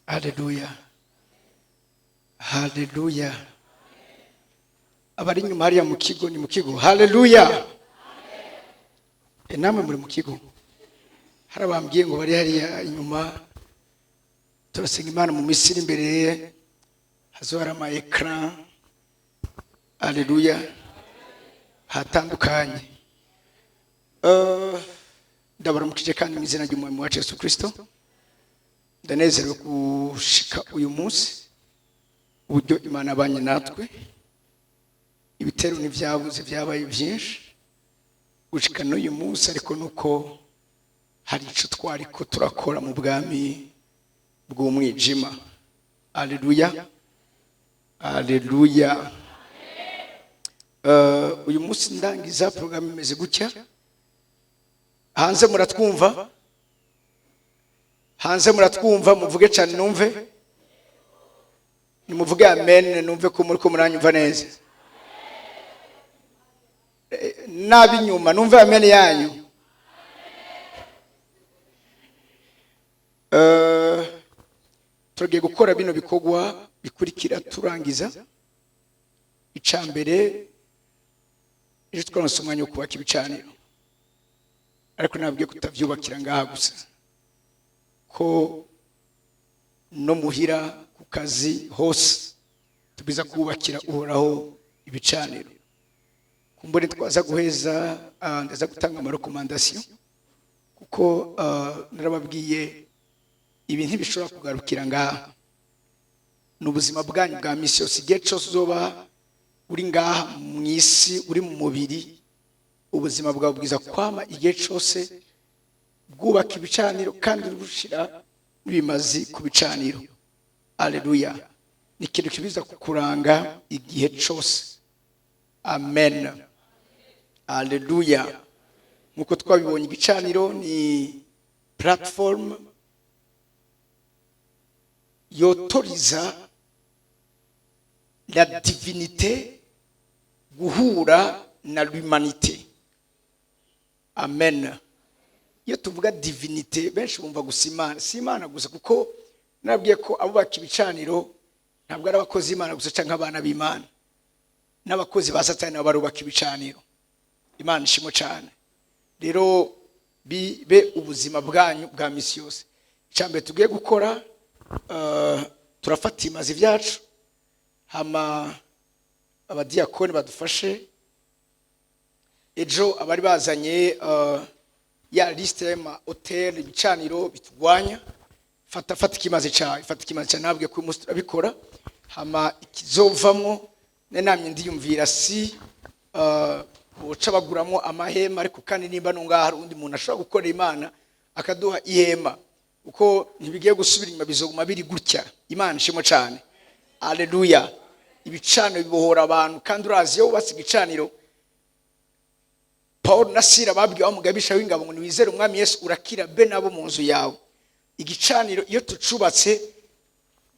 Haleluya. Haleluya. Abari nyuma hariya mu kigo ni mu kigo. Haleluya. Namwe muri mu kigo. Harabambwiye ngo bari hariya inyuma. Turasenga Imana mu misiri imbere hazohara ama ecran. Haleluya. Hatandukanye. Ndabaramukije kandi mu izina ry'Umwami wacu Yesu Kristo. Ndanezerewe gushika uyu munsi uburyo Imana abanye natwe. Ibitero n'ivyabuze vyabaye byinshi gushika n'uyu munsi, ariko nuko hari ico twariko turakora mu bwami bw'umwijima. Haleluya. Haleluya. Uyu munsi ndangiza program imeze gutya. Hanze muratwumva? Hanze muratwumva? Muvuge cyane numve. Nimuvuge amen numve ko muri ko muranyumva neza. Nabi nyuma numve amen yanyu. Tugiye gukora bino bikogwa bikurikira turangiza. Icambere ejo twaronse umwanya wo kubaka ibicaniro, ariko nabwiye kutavyubakira ngaha gusa, ko no muhira ku kazi hose tubiza kubakira uhoraho ibicaniro. Kumbure twaza guheza ndaza gutanga ama recommandation, kuko narababwiye ibi ntibishobora kugarukira ngaha. N'ubuzima bwanyu bwa misi yose, igihe cyose uzoba uri ngaha mu isi, uri mu mubiri, ubuzima bwawe bwiza kwama igihe cyose bwubaka ibicaniro kandi urushira bimazi ku bicaniro. Haleluya. Ni ikintu kibiza kukuranga igihe cyose. Amen. Haleluya. Nkuko twabibonye, igicaniro ni platform yotoriza la divinité guhura na l'humanité. Amen. Iyo tuvuga divinité benshi bumva gusa Imana, si Imana gusa, kuko nabwiye ko abubaka ibicaniro ntabwo ari abakozi Imana gusa cyangwa abana b'Imana, n'abakozi ba Satani nabo barubaka ibicaniro. Imana ishimo cyane. Rero bibe ubuzima bwanyu bwa misi yose. Icambere tugiye gukora, turafata imazi vyacu, hama abadiakoni badufashe. Ejo abari bazanye ya liste y'ama hotel ibicaniro bitugwanya, fata ikimazi cyawe, nabwiye ko umunsi turabikora. Hama ikizovamwo namye ndiyumvira si boca baguramo amahema, ariko kandi nimba nunga hari undi muntu ashobora gukorera Imana akaduha ihema, uko ntibigiye gusubira inyuma, bizoguma biri gutya. Imana ishimo cyane. Haleluya. Ibicaniro bibohora abantu, kandi urazi iyo ubatse igicaniro, Paul na Sila babwiye wa mugabisha w'ingabo ngo niwizere Umwami Yesu urakira be nabo mu nzu yawe. Igicaniro iyo tucubatse,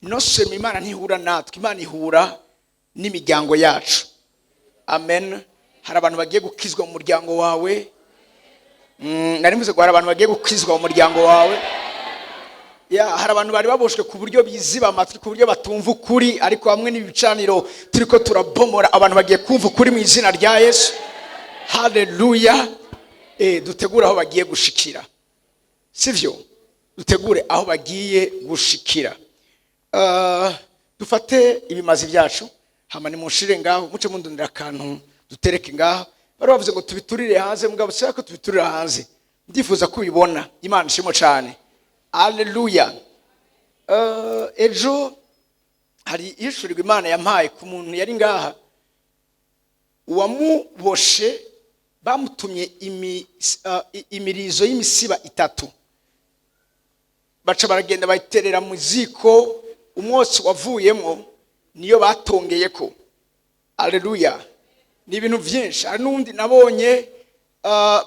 no sema Imana ntihura natwe, Imana ihura n'imiryango yacu. Amen. Hari abantu bagiye gukizwa mu muryango wawe. Nari muze ko hari abantu bagiye gukizwa mu muryango wawe. Hari abantu bari baboshwe ku buryo biziba amatwi, ku buryo batumva ukuri, ariko hamwe n'ibicaniro turiko turabomora abantu bagiye kumva ukuri mu izina rya Yesu. Haleluya. Dutegure aho bagiye gushikira, sivyo? Dutegure aho bagiye gushikira. Dufate ibimazi vyacu, hama nimushire ngaho, muce mundundira akantu dutereke ngaho. Bari bavuze ngo tubiturire hanze, mugabo siko ko tubiturira hanze. Ndifuza kubibona. Imana ishimo cyane. Haleluya. Ejo hari ishurirwa Imana yampaye ku muntu yari ngaha, uwamuboshe bamutumye imirizo y'imisiba 3. Baca baragenda bayiterera mu ziko, umwotsi wavuyemo niyo batongeyeko. Haleluya. Ni ibintu byinshi. Hari n'undi nabonye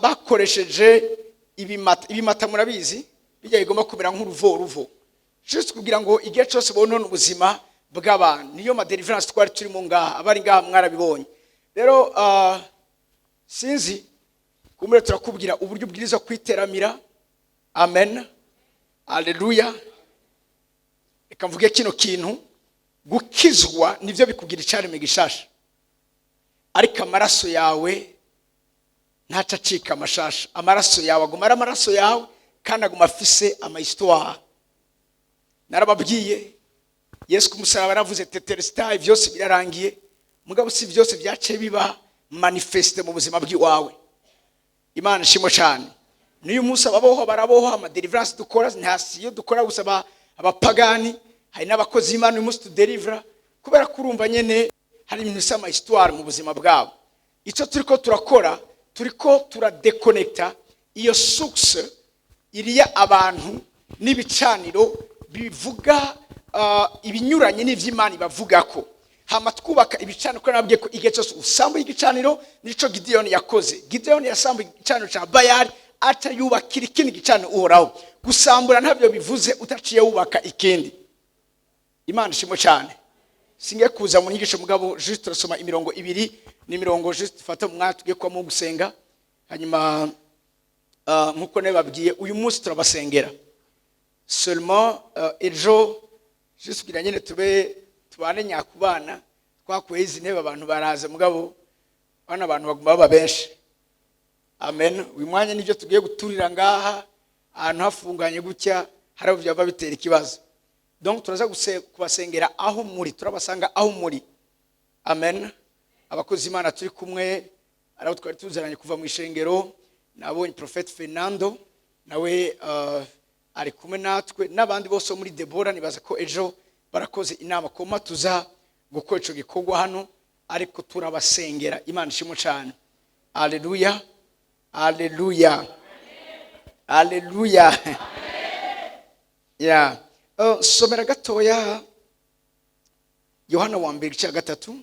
bakoresheje ibimata murabizi, bijya igomba kumera nk'uruvo just kugira ngo igihe cyose bonone ubuzima bw'abantu. Niyo ma deliverance twari turimo ngaha, abari ngaha mwarabibonye. Rero sinzi kumure turakubwira uburyo bwiriza kwiteramira. Amen. Haleluya. reka mvuge kino kintu, gukizwa nivyo bikugira icaremwe gishasha, ariko amaraso yawe ntacacika amashasha. Amaraso yawe aguma ari amaraso yawe kandi aguma afise amahistoire. Narababwiye Yesu kumusaraba yaravuze tetelestai, vyose birarangiye, mugabo si vyose vyace biba manifeste mu buzima bw'iwawe. Imana shimo cyane. Niyo umunsi ababoho baraboho, ama deliverance dukora ntasiyo dukora gusaba abapagani, hari n'abakozi Imana uyu munsi tudelivera, kubera kurumva nyene hari ibintu bisa amahistoire mu buzima bwabo. Ico turiko turakora, turiko turadeconnecta iyo source iriya abantu n'ibicaniro bivuga ibinyuranye n'ivy'Imana bavuga ko. Hama twubaka ibicaniro, ko nabwiye ko igihe cyose usambu igicaniro nico Gideon yakoze. Gideon yasambu igicaniro ca Bayali atayubakira ikindi gicaniro uhoraho. Gusambura ntabyo bivuze utaciye wubaka ikindi. Imana shimo cyane. Singe kuza mu nyigisho mugabo juste turasoma imirongo ibiri ni mirongo juste fata umwanya tugiye kwa mu gusenga, hanyuma nkuko nebabwiye uyu munsi turabasengera seulement ejo juste kugira nyene tubane nyakubana twakuye izi ntebe abantu baraza mugabo bana abantu baguma baba benshi. Amen. Uyu mwanya nivyo tugiye guturira ngaha ahantu hafunganye gutya hari byava bitera ikibazo. Donc turaza kubasengera aho muri, turabasanga aho muri. Amen. Abakozi Imana turi kumwe araho twari tuzaranye kuva mu ishengero, nabonye Prophet Fernando nawe ari kumwe natwe n'abandi bose muri DEBORA. Nibaza ko ejo barakoze inama koma tuza gukora ico gikorwa hano, ariko turabasengera. Imana ishimo cyane. Haleluya, haleluya, haleluya. Yeah. Somera gatoya Yohana wa mbere cya gatatu.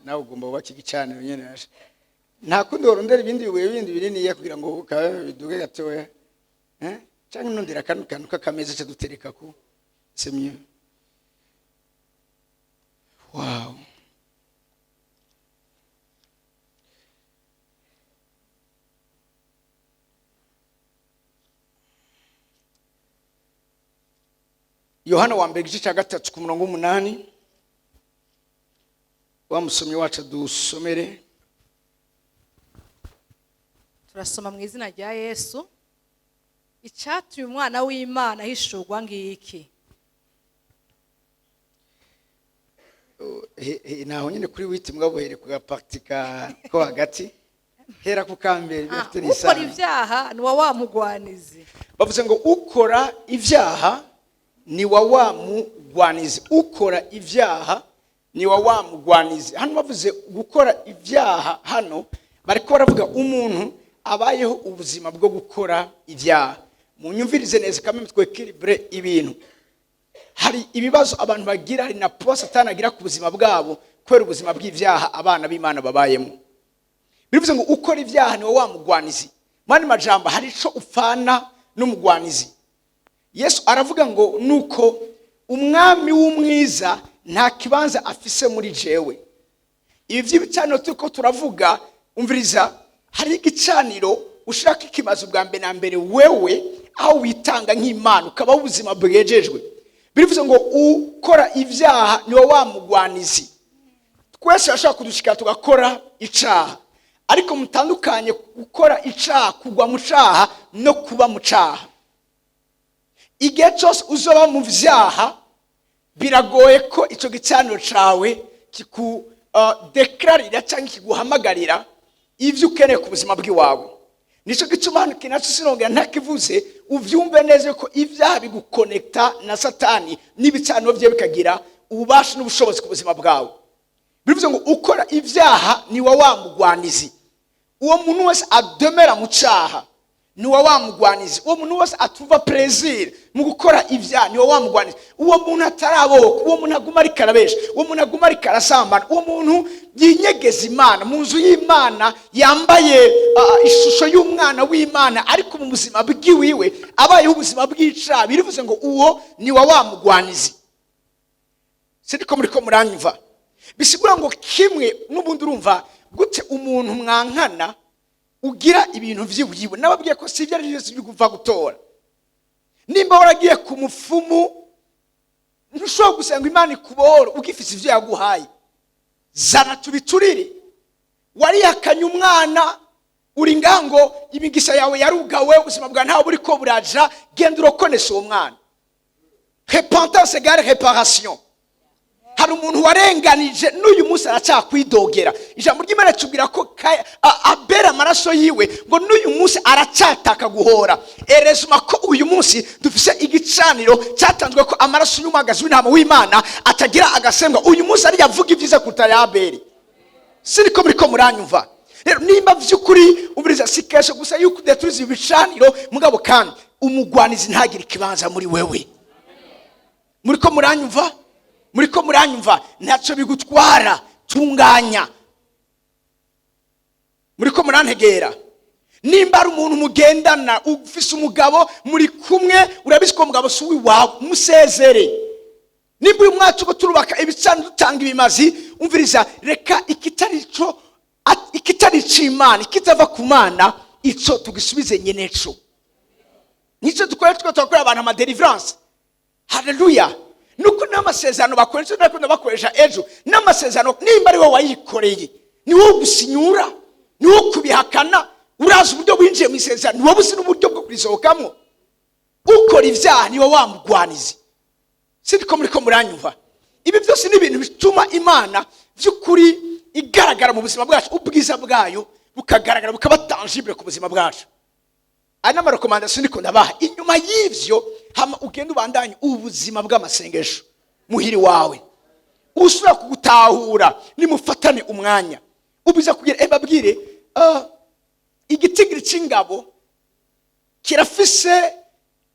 Nawe ugomba wubaka igicaniro nyene. Nta kundi worondera ibindi bibuye bindi binini kugira ngo biduge gatoya. Cyangwa nondera kantu kakameza cyo dutereka ku semye. Wow. Yohana wa mbere cya gatatu ku murongo 8. Wa musomyi wacu dusomere. Turasoma mu izina rya Yesu. Icyatumye umwana w'Imana hishurwa ngiki. Naho nyine kuri witi mugabo here ku gapartika ko hagati. Hera ku kambere bafite n'isano. Ukora ivyaha ni wa mugwanizi. Bavuze ngo ukora ivyaha ni wa mugwanizi. Ukora ivyaha ni wa mugwanizi. Hano bavuze gukora ivyaha, hano bariko baravuga umuntu abayeho ubuzima bwo gukora ivyaha. Munyumvirize neza kamwe twekilibre ibintu. Hari ibibazo abantu bagira, hari na posa atanagira ku buzima bwabo kwera ubuzima bw'ivyaha abana b'Imana babayemo. Bivuze ngo ukora ivyaha ni wa mugwanizi. Mani majambo hari ico upfana n'umugwanizi. Yesu aravuga ngo nuko umwami w'umwiza nta kibanza afise muri jewe. Ibi by'ibicaniro turiko turavuga, umviriza, hari igicaniro ushaka ikibazo bwa mbere na mbere wewe aho witanga nk'Imana ukaba ubuzima bwejejwe. Bivuze ngo ukora ivyaha ni wa mugwanizi. Twese ashaka kudushika tugakora icaha, ariko mutandukanye gukora icaha, kugwa mu caha no kuba mu caha. Igihe cyose uzoba mu vyaha biragoye ko ico gicaniro cawe kiku declarira cyangwa kiguhamagarira ivyo ukeneye ku buzima bw'iwawe. Nico gituma hano kinacu sinongera ntakivuze uvyumve neza ko ivyaha bigukonekta na Satani n'ibicaniro bye bikagira ububasha n'ubushobozi ku buzima bwawe. Bivuze ngo ukora ivyaha ni wa mugwanizi. Uwo muntu wese ademera mu caha ni wa mugwanizi. Uwo muntu wese atuva plaisir mu gukora ivyaha ni wa mugwanizi. Uwo muntu ataraboka, uwo muntu aguma ari karabesha, uwo muntu aguma ari karasambana, uwo muntu yinyegeza Imana mu nzu y'Imana, yambaye ishusho y'umwana w'Imana, ariko mu buzima bw'iwiwe abayeho ubuzima bw'icaha. Bivuze ngo uwo ni wa mugwanizi. Sindiko muriko muranyumva? Bisigura ngo kimwe n'ubundi urumva gute umuntu mwankana ugira ibintu vy'iwiwe. Nababwiye ko sivyo ari byose biguva gutora. Nimba waragiye ku mufumu, ntushobora gusenga Imana ikubora ugifise ivyo yaguhaye. Zana tubiturire. Warihakanye umwana, uri ngango imigisha yawe yarugawe, ubuzima bwa ntaho buri ko buraja, genda urokonese uwo mwana. Repentance égale réparation. Hari umuntu warenganije n'uyu munsi aracakwidogera. Ijambo ry'Imana tubwira ko abera amaraso yiwe ngo n'uyu munsi aracataka guhora. Erezuma ko uyu munsi dufise igicaniro cyatanzwe ko amaraso y'umwagazi w'intama w'Imana atagira agasembwa. Uyu munsi ari yavuga ivyiza kuruta ya Abeli. Siniko muriko muranyumva. Rero nimba vy'ukuri uburiza sikesho gusa yuko deturiza ibicaniro, mugabo kandi umugwanizi ntagire ikibanza muri wewe. Muriko muranyumva? Muriko muranyumva? Ntaco bigutwara, tunganya. Muriko murantegera? Nimba ari umuntu mugendana, ufise umugabo muri kumwe, urabizi ko umugabo suwi wawe, musezere. Nimba uyu mwaka uko turubaka ibicana dutanga ibimazi, umviriza, reka ikitari c'Imana, ikitava ku Mana, ico tugisubize nyeneco. Nico tukora abantu ama deliverance. Haleluya. Nuko n'amasezerano bakoresha n'akunda bakoresha ejo, n'amasezerano nimba ari wowe wayikoreye, ni wowe gusinyura, ni wowe kubihakana, uraza uburyo winjiye mu isezerano, ni wowe uzi n'uburyo bwo kurisohokamo. Ukora ivyaha ni wowe wamugwanizi. Sindiko muriko muranyumva? Ibi byose ni ibintu bituma Imana by'ukuri igaragara mu buzima bwacu, ubwiza bwayo bukagaragara bukaba tangible ku buzima bwacu. Ana recommandation ndiko ndabaha. Inyuma y'ivyo hama ugenda ubandanye ubuzima bw'amasengesho muhiri wawe. Usura kugutahura nimufatane umwanya. Ubiza kugira babwire igitigiri c'ingabo kirafise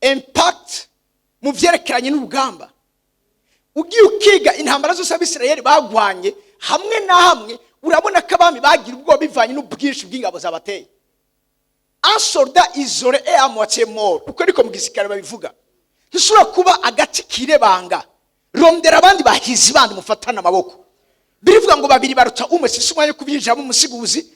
impact mu vyerekeranye n'urugamba. Ugiye ukiga intambara zose abisirayeli bagwanye hamwe na hamwe, urabona ko abami bagira ubwo bivanye n'ubwinshi bw'ingabo zabateye. Un soldat isolé est à moitié mort. Uko niko mu gisirikare babivuga. Ntusubira kuba agati kirebanga. Rondera abandi bahizi bandi mufatana amaboko. Birivuga ngo babiri baruta umwe, sisi umwanya kubyinjiramo umusiguzi.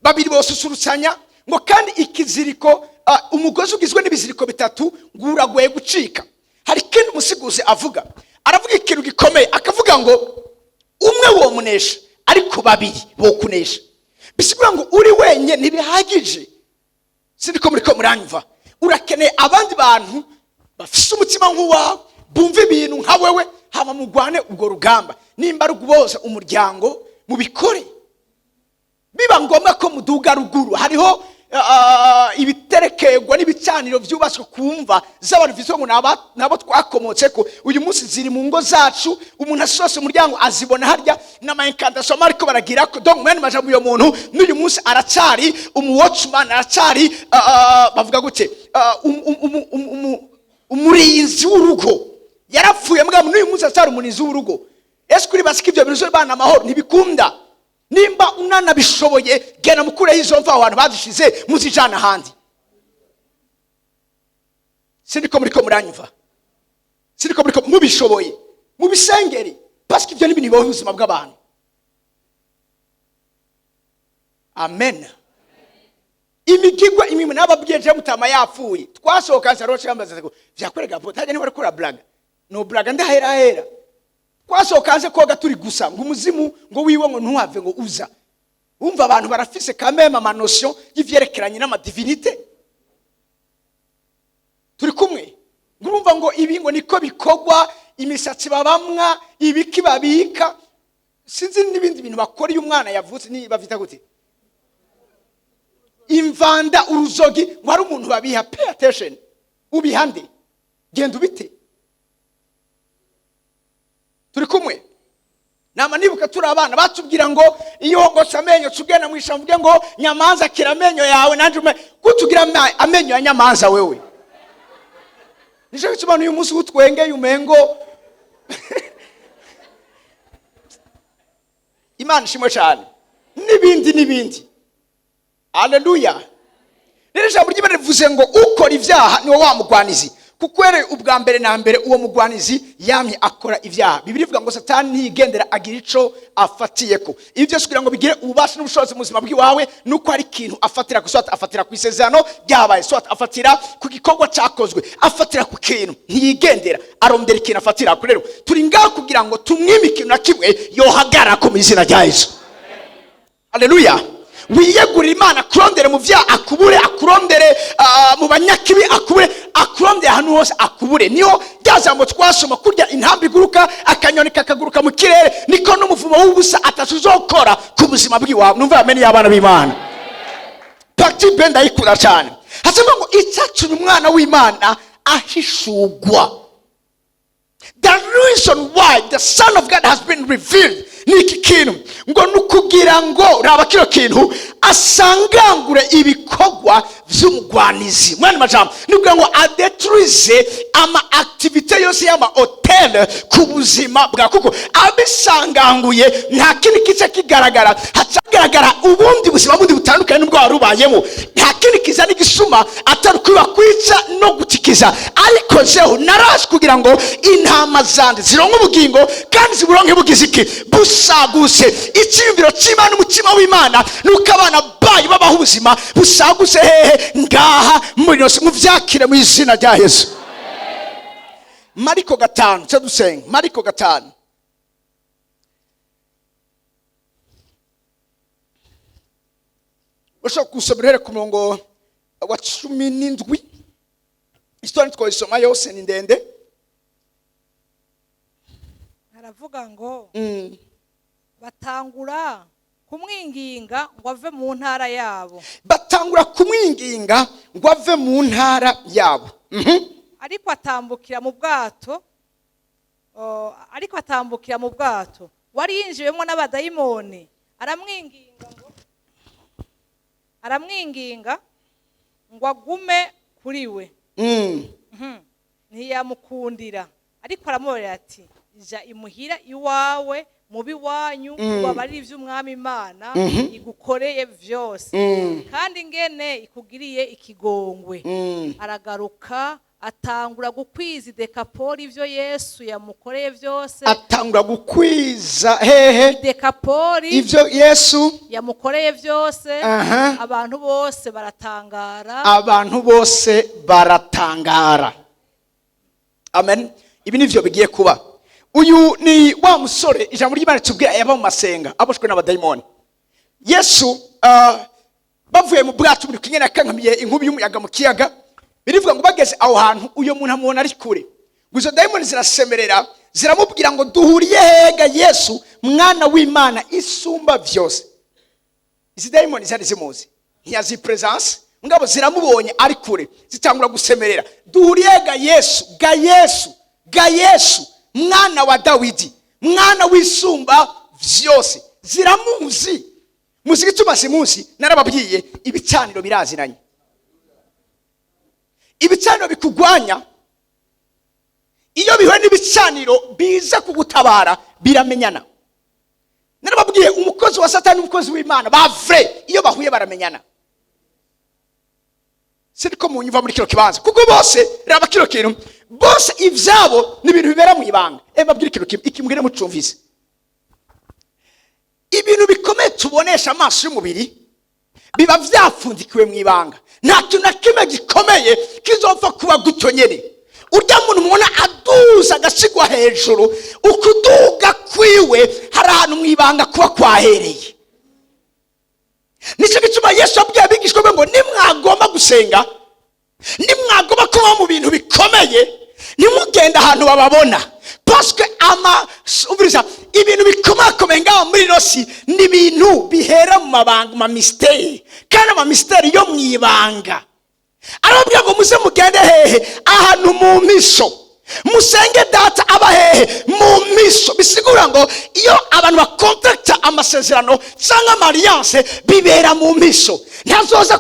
Babiri bosusurutsanya ngo kandi ikiziriko umugozi ugizwe n'ibiziriko bitatu nguragoye gucika. Hari kindi umusiguzi avuga. Aravuga ikintu gikomeye akavuga ngo umwe wo munesha ariko babiri bo kunesha. Bisigura ngo uri wenye ntibihagije. Sindiko muriko muranyumva? Urakeneye abandi bantu bafise umutima nk'uwawe, bumva ibintu nka wewe, hama mugwane ubwo rugamba. Nimba ruguboza umuryango mubikore. Biba ngombwa ko muduga ruguru, hariho ibiterekegwa n'ibicaniro byubatswe kumva z'abantu bizo ngo nabo twakomotse ko uyu munsi ziri mu ngo zacu. Umuntu asose umuryango azibona harya n'ama incantation ariko baragira ko donc mwene majambo uyo muntu n'uyu munsi aracari watchman, aracari bavuga gute umurinzi w'urugo. Yarapfuye mbwa n'uyu munsi acari umurinzi w'urugo. Ese kuri basika ibyo bintu bana amahoro ntibikunda? Nimba unana bishoboye gena mukure hizo mva abantu badushize muzijana handi. Sindiko muriko muranyumva? Sindiko muriko mubishoboye mubisengeri parce que ibyo ni ibintu ubuzima bw'abantu. Amen. Imigigwa imwe n'ababwiye mutama yapfuye twasohokanza roche yambaza ko vyakwereka po tajya ni bari kora blaga no blaga ndahera twasohokanze koga turi gusa ngo umuzimu ngo wiwe ngo ntuhave ngo uza. Umva abantu barafise kameme ama notion y'ivyerekeranye n'amadivinite. Turi kumwe ngurumva ngo ibi ngo niko bikogwa, imisatsi babamwa, ibiki babika, sinzi n'ibindi bintu bakora iyo umwana yavutse ni bavita gute imvanda uruzogi. Wari umuntu babiha, pay attention, ubihande genda ubite. Turi kumwe? Nama nibuka turi abana batubwira ngo iyo hogosha amenyo tugena mwisha mvuge ngo nyamanza kiramenyo yawe nanje kutugira amenyo ya nyamanza wewe. Nije bituma uyu munsi utwenge yumengo Imana shimwe cyane nibindi. Haleluya. Rero ijambo ry'Imana rivuze ngo ukora ivyaha niwe wamugwanizi. kukwere ubwa mbere na mbere uwo mugwanizi yamye akora ivyaha. Bibiliya ivuga ngo Satani ntiyigendera agira ico afatiyeko. Ibi byose kugira ngo bigire ububasha n'ubushobozi mu buzima bw'iwawe nuko hari ikintu afatira ku swat, afatira ku isezerano ryabaye, swat afatira ku gikorwa cyakozwe, afatira ku kintu, ntiyigendera arondera ikintu afatira. Rero turi ngaho kugira ngo tumwime ikintu na kimwe yohagara ko mu izina rya Yesu. Haleluya. Wiyegurira Imana kurondere mu vyaha akubure, akurondere mu banyakibi akubure, akurondere ahantu hose akubure. Niyo ryazambo twasoma kurya intambi iguruka akanyoni kakaguruka mu kirere, niko n'umuvumo w'ubusa atazokora ku buzima bw'iwawe. Numva ameni y'abana b'Imana. Pakti benda ikura cyane. Hasema ngo icyatumye umwana w'Imana ahishugwa. The reason why the Son of God has been revealed ni iki kintu ngo nukugira ngo raba kino kintu asangangure ibikorwa vy'umugwanizi. Mwana majambo nukugira ngo adetruise ama activite yose y'ama hotel ku buzima bwa, kuko abisanganguye nta kindi kice kigaragara, hacagaragara ubundi buzima bundi butandukanye n'ubwo warubayemo. Nta kindi kiza n'igisuma atari kwiba kwica no gutikiza, ariko jeho naraje kugira ngo intama zande zironke ubugingo kandi ziburonke bugize iki busaguse. Icyumviro cy'Imana umutima w'Imana nuko abana bayo babaho ubuzima busaguse hehe ngaha muri yose muvyakire mu izina rya Yesu. Mariko 5 cyo dusenga. Mariko 5 Usho kusomera ku murongo wa 17. Istori twayisoma yose ni ndende. Aravuga ngo batangura kumwinginga ngo ave mu ntara yabo. Batangura kumwinginga ngo ave mu ntara yabo. Ariko atambukira mu bwato wari yinjiwemo n'abadayimoni, aramwinginga ngo agume kuri we. Ntiyamukundira, ariko aramubwira ati ja imuhira iwawe mubi wanyu wabarira ivy'umwami Imana igukoreye vyose, kandi ngene ikugiriye ikigongwe. Aragaruka atangura gukwiza Dekapoli ivyo Yesu yamukoreye vyose. Atangura gukwiza hehe Dekapoli ivyo Yesu yamukoreye vyose. Abantu bose baratangara. Abantu bose baratangara. Amen. Ibi nivyo bigiye kuba. Uyu ni wa musore ijambo ry'Imana tubwira yaba mu masenga aboshwe n'abadayimoni. Yesu bavuye mu bwato muri kinyana kankamiye inkubi y'umuyaga mu kiyaga. Birivuga ngo bageze aho hantu uyo muntu amubona ari kure. Guzo dayimoni zirasemerera ziramubwira ngo duhuriye hega Yesu mwana w'Imana isumba vyose. Izi dayimoni zari zimuzi, ntiyazi presence, ngabo ziramubonye ari kure zitangura gusemerera duhuriye hega Yesu, ga Yesu mwana wa Dawidi, mwana w'isumba vyose. Ziramuzi. Muzi Igituma simuzi narababwiye ibicaniro biraziranye. Ibicaniro bikugwanya iyo bihuye n'ibicaniro biza kugutabara biramenyana. Narababwiye umukozi wa Satani n'umukozi w'Imana bavre iyo bahuye baramenyana. Siriko munyumva muri kino kibanza kuko bose raba kino kintu bose ivyabo n'ibintu bibera mu ibanga. Mbabwira kino kintu ikimwire mucumvise. Ibintu bikomeye tubonesha amaso y'umubiri biba vyafundikiwe mu ibanga. Nta kintu na kimwe gikomeye kizopfa kuba gutyo nyene. Urya muntu mubona aduza agasigwa hejuru, ukuduga kwiwe hari ahantu mu ibanga kuba kwahereye. Nico gituma Yesu abwiye abigishwa be ngo nimwagomba gusenga, nimwagomba kuba mu bintu bikomeye, nimugenda ahantu bababona. Parce que ibintu bikomakomeye ngaho muri rosi ni ibintu bihera mu mabanga, ma mystère, kandi ama mystère yo mu ibanga. Arababwira ngo muze mugende hehe ahantu mu miso, musenge data aba hehe mu miso. Bisigura ngo iyo abantu bakontakta amasezerano cyangwa alliance bibera mu miso. Ntazoza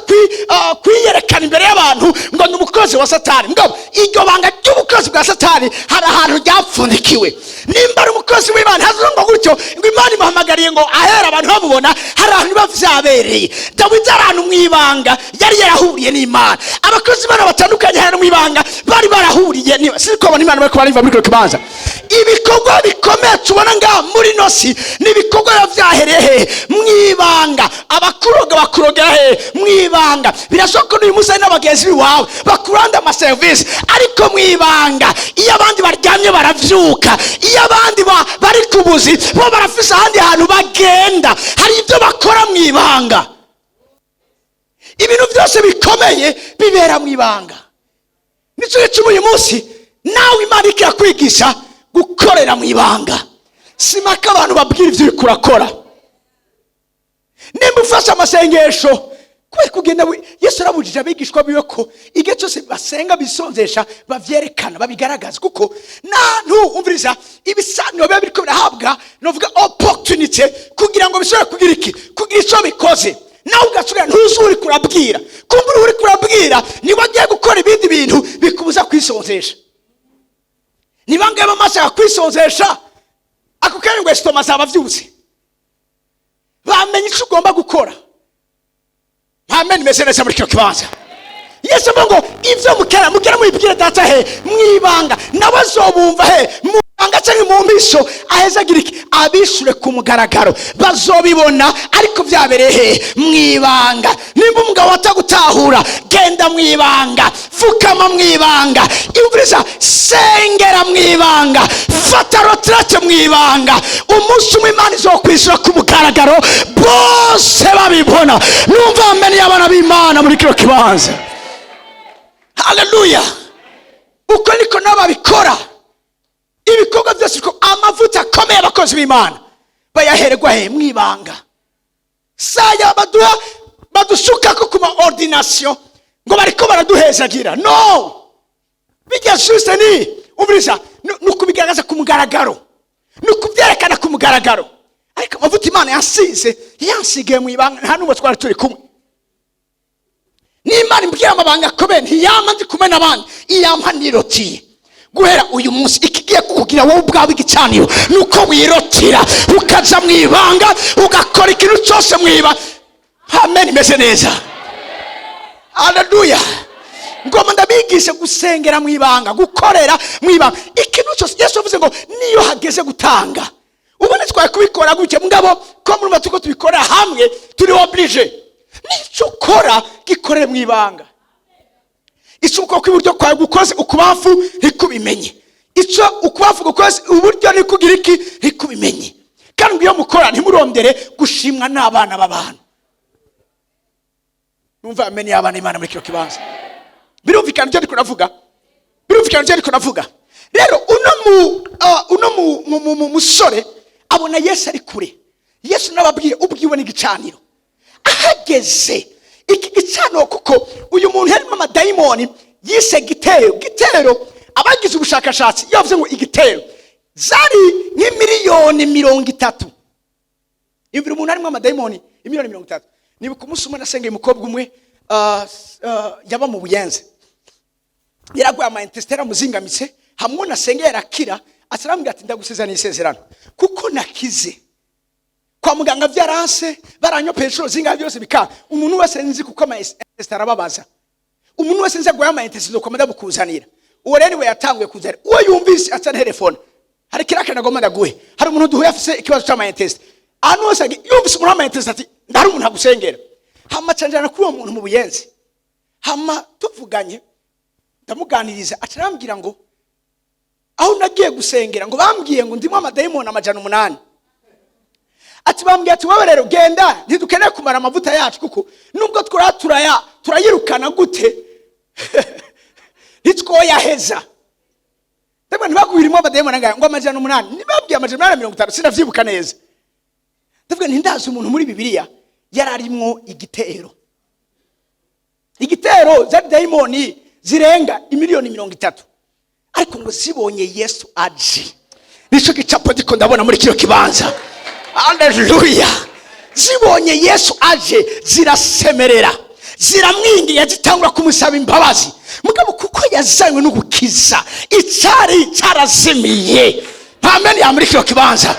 kwiyerekana imbere y'abantu ngo ni umukozi wa Satani. Ngo iryo banga ry'ubukozi bwa Satani hari ahantu ryapfundikiwe. Nimba ari umukozi umukozi w'Imana hazongo gutyo ngo Imana imuhamagariye ngo ahera abantu bamubona hari ahantu bavyabereye. Dawidi arantu mwibanga yari yarahuriye n'Imana. Abakozi bana batandukanye hari mwibanga bari barahuriye ni siko abona Imana bariko bariva muri kino kibanza. Ibikorwa bikomeye tubona nga muri nosi nibikorwa vyahereye mwibanga. Abakuroga bakuroga mwibanga. Birashoboka n'uyu musa n'abagenzi biwawe bakuranda ama service ariko mwibanga. Iyo abandi baryamye baravyuka, iyo abandi bari kubuzi bo barafisa ahandi hantu bagenda, hari ibyo bakora mwibanga. Ibintu byose bikomeye bibera mwibanga. Nico gituma uyu munsi nawe Imana ikakwigisha gukorera mwibanga. Simaka abantu babwira ivyo kurakora. Nimba ufasha amasengesho kwe kugenda Yesu arabujije abigishwa biwe ko igihe cyose basenga bisonzesha bavyerekana babigaragaza kuko nantu umviriza ibisanyo biba biriko birahabwa novuga opportunity kugira ngo bishobore kugira iki kugira ico bikoze. Nawe ugasubira ntuzuri kurabwira kumbura uri kurabwira ni wagiye gukora ibindi bintu bikubuza kwisonzesha. Nibangaye bamashaka kwisonzesha ako kanya ngo estoma zaba vyuze bamenye icyo ugomba gukora. Amen. Meze neza muri kino kibanza. Yesu ngo ivyo mukera mwibwire data mwibanga nawe azobumva mwibanga cyangwa mu mbiso aheza giriki abishure ku mugaragaro bazobibona ariko vyabereye mwibanga. Nimba umugabo watagutahura genda mwibanga, fukama mwibanga, imvuriza sengera mwibanga, fata retraite mwibanga. Umunsi Imana izokwishura ku mugaragaro bose babibona. Numva amen y'abana b'Imana muri kino kibanza. Hallelujah. Uko niko nababikora. Ibikorwa byose ko amavuta akomeye abakozi b'Imana bayahererwa mwibanga. Saya badushuka ko kuma ordination ngo bariko baraduhezagira. No. Bijya juste ni umviriza nukubigaragaza ku mugaragaro. Nukuvyerekana ku mugaragaro. Ariko amavuta Imana yansigiye mwibanga nta n'ubwo twari turi kumwe. N'Imana imbwira amabanga akomeye ntiyama ndi kumwe n'abandi iyampa nirotiye. Guhera uyu munsi ikigiye kukugira wowe ubwawe igicaniro nuko wirotira ukaza mwibanga ugakora ikintu cyose mwiba. Amen. Meze neza. Hallelujah. Ngoma ndabigisha gusengera mwibanga, gukorera mwibanga. Ikintu cyose Yesu avuze ngo niyo hageze gutanga ubone twaye kubikora gutya mugabo ko muri matuko tubikora hamwe turi oblige. Nico ukora gikorere mwibanga. Ico uko kw'iburyo kwawe gukoze ukubafu ntikubimenye. Ico ukubafu gukoze uburyo nikugira iki ntikubimenye. Kandi iyo mukora ntimurondere gushimwa n'abana b'abantu. Numva amen y'abana Imana muri kino kibanza. Birumvikana ibyo ndiko navuga. Rero uno musore abona Yesu ari kure. Yesu nababwiye ubwiwe n'igicaniro. Ahageze iki gicaniro kuko uyu muntu harimo amadayimoni yise gitero abagize ubushakashatsi yavuze ngo igitero zari nk'imiliyoni 30. Ibiri umuntu harimo amadayimoni imiliyoni 30. Nibuka umunsi umwe nasengeye umukobwa umwe yaba mu Buyenzi. Yaragwa ama intestera muzingamitse hamwe nasengeye arakira atarambwira ati ndagusezerana isezerano kuko nakize. Kwa muganga vyaranse baranyo petro zinga byose bika umuntu wese nzi kuko ama intestera babaza. Umuntu wese nzi agwa ama intestera ko mada bukuzanira. Uwo rero we yatanguye kuzera. Uwo yumvise atsa telefone. Hari kiraka nagoma ndaguhe. Hari umuntu duhuye afise ikibazo cy'ama intestera. Anu wese yumvise umuntu ama intestera ati ndari umuntu agusengera. Hama canjana kuri uwo muntu mu Buyenzi. Hama tuvuganye ndamuganiriza atarambwira ngo aho nagiye gusengera ngo bambwiye ngo ndimo amadayimoni 800. Ati bambwiye ati wowe rero genda ntidukeneye kumara amavuta yacu kuko nubwo turayirukana gute ntitwoyaheza. Ndabona ntibakubirimo amadayimoni ngo 800 nibabwiye 850 sinavyibuka neza. Ndavuga ntindazi umuntu muri Bibiliya yararimwo igitero za dayimoni zirenga imiliyoni 30. Ariko ngo zibonye Yesu aje. Nico gicapo ndiko ndabona muri kino kibanza. Hallelujah. Zibonye Yesu aje zirasemerera. Ziramwingiye zitangura kumusaba imbabazi. Mugabo kuko yazanywe no gukiza icari carazimiye. amen ya muri kino kibanza.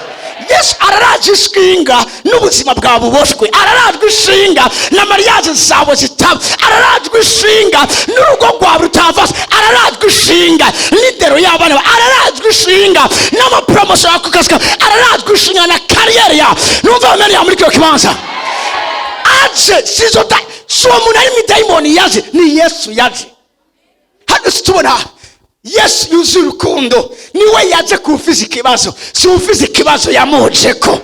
Yesu araraje ishinga n'ubuzima bwa buboshwe, ararajwe ishinga na mariage zabo zitaba, ararajwe ishinga n'urugo rwa rutavase, ararajwe ishinga n'indero y'abana, ararajwe ishinga n'amapromotion yakukasika, ararajwe ishinga na kariyeri ya. Numva amen ya muri kino kibanza. Aje sizota so munari midayimoni yaje, ni Yesu yaje. Hano situbona Yesu yuzuye urukundo, niwe yaje kufiza ikibazo, si ufiza ikibazo yamujeko.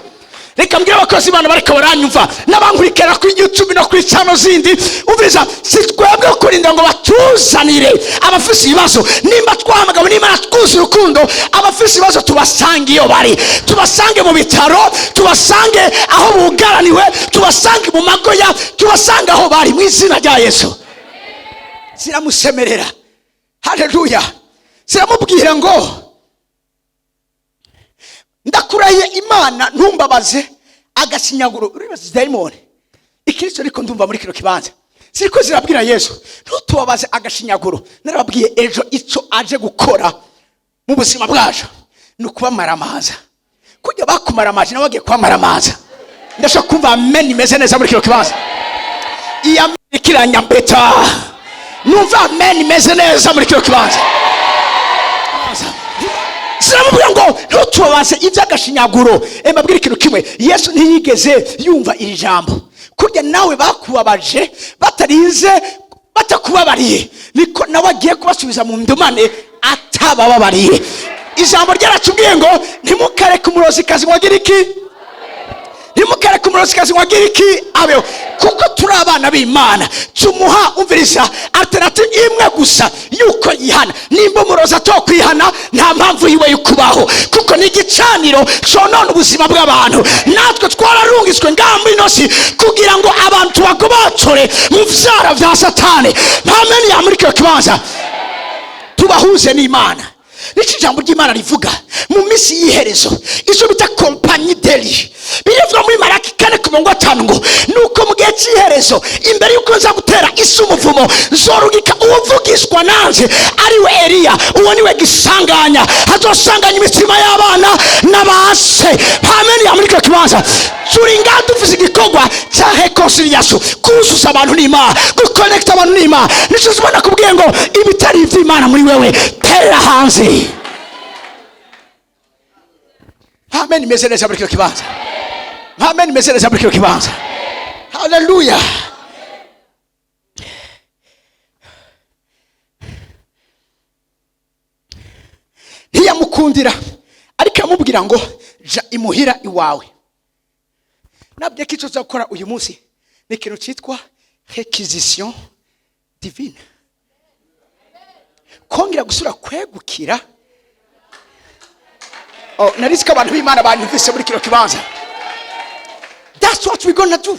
Reka mbwira abakozi bana bariko baranyumva n'abankurikira kuri YouTube no kuri channel zindi, umviriza, si twebwe kurinda ngo batuzanire abafise ibibazo. Nimba twahamagabo n'Imana twuzuye urukundo, abafise ibibazo tubasange iyo bari, tubasange mu bitaro, tubasange aho bugaraniwe, tubasange mu magoya, tubasange aho bari mu izina rya Yesu. Ziramusemerera. Haleluya. Ziramubwira ngo ndakurahiye Imana ntumbabaze agasinyaguro. Uribaza daimoni ikristo riko ndumva muri kino kibanza ziriko zirabwira Yesu ntutubabaze agashinyaguro. Narababwiye ejo ico aje gukora mu buzima bwacu nukubamara amaza, kujya bakumara amazi nabagiye kwamara amaza. Ndashaka kumva amen imeze neza muri kino kibanza. Iya ikiranya beta numva amen imeze neza muri kino kibanza. Ziramubwira ngo ntutubabaze iby'agashinyaguro. Mbabwira ikintu kimwe, Yesu ntiyigeze yumva iri jambo. Kurya nawe bakubabaje batarinze batakubabariye, niko nawe agiye kubasubiza mu ndumane atabababariye. Ijambo ryaratubwiye ngo ntimukareke umurozikazi wagira iki, ntimukareke umurozikazi wagira iki abeho, kuko turi abana b'Imana. Tumuha umviriza alternative imwe gusa yuko yihana. Nimba umurozi atokwihana nta mpamvu yiwe yukubaho, kuko ni igicaniro conona ubuzima bw'abantu. Natwe twararungitswe ngambi inosi kugira ngo abantu bagobotore mu vyara vya Satani. Amen ya muri kino kibanza tubahuze n'Imana. Nico ijambo ry'Imana rivuga mu misi y'iherezo, izo bita COMPAGNIE deli. Birivuga muri Maraki 4:5 ngo nuko mu gihe cy'iherezo imbere yuko nza gutera isi umuvumo zorugika uwuvugishwa nanje ariwe Eliya. Uwo niwe gisanganya, hazosanganya imitima y'abana n'abase. Amen ya muri kino kibanza turinga dufise igikorwa cya reconciliation, kuzuza abantu n'Imana, guconnecta abantu n'Imana. Nico zibona kubwiye ngo ibitari ivy'Imana muri wewe tera hanze. Amen imeze neza muri kino kibanza. Amen imeze neza muri kino kibanza. Haleluya. Ntiyamukundira ariko amubwira ngo ja imuhira iwawe. Nabyo kico zakora uyu munsi ni ikintu cyitwa réquisition divine, kongera gusura kwegukira. Narizika abantu b'Imana banyumvise muri kino kibanza. That's what we gonna do.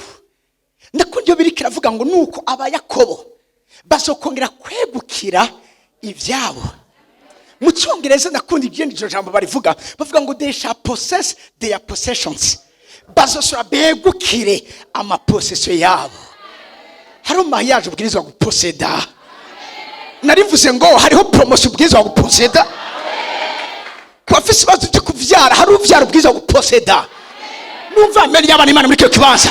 Ndakundiyo birikira avuga ngo nuko abayakobo bazokongera kwegukira ivyabo. Mu Cyongereza nakundi ibyendije jambo barivuga, bavuga ngo they shall possess their possessions. Bazosura begukire amapossession yabo. Haro mariage ubwirizwa guposeda. Narivuze ngo hariho promotion ubwirizwa guposeda. Kwafisi bazo cyo kuvyara hari uvyara ubwirizwa guposeda. Numva amen y'abana Imana muri cyo kibanza.